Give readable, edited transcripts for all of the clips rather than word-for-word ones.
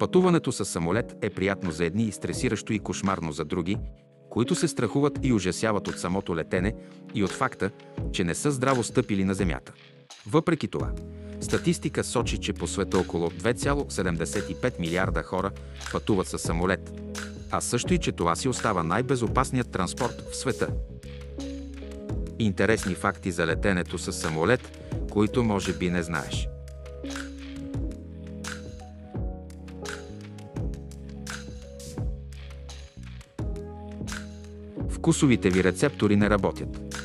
Пътуването с самолет е приятно за едни и стресиращо и кошмарно за други, които се страхуват и ужасяват от самото летене и от факта, че не са здраво стъпили на земята. Въпреки това, статистика сочи, че по света около 2,75 милиарда хора пътуват с самолет, а също и че това си остава най-безопасният транспорт в света. Интересни факти за летенето с самолет, които може би не знаеш. Вкусовите ви рецептори не работят.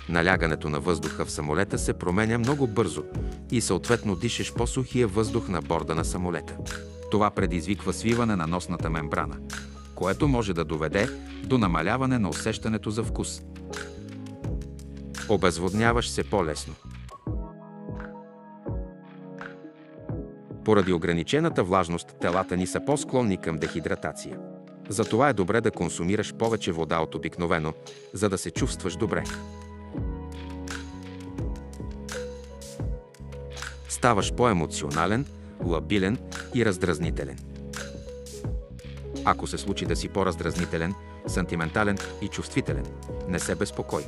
Налягането на въздуха в самолета се променя много бързо и съответно дишаш по-сухия въздух на борда на самолета. Това предизвиква свиване на носната мембрана, което може да доведе до намаляване на усещането за вкус. Обезводняваш се по-лесно. Поради ограничената влажност, телата ни са по-склонни към дехидратация. Затова е добре да консумираш повече вода от обикновено, за да се чувстваш добре. Ставаш по-емоционален, лабилен и раздразнителен. Ако се случи да си по-раздразнителен, сантиментален и чувствителен, не се безпокой.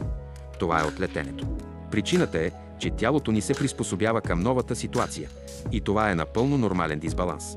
Това е от летенето. Причината е, че тялото ни се приспособява към новата ситуация и това е напълно нормален дисбаланс.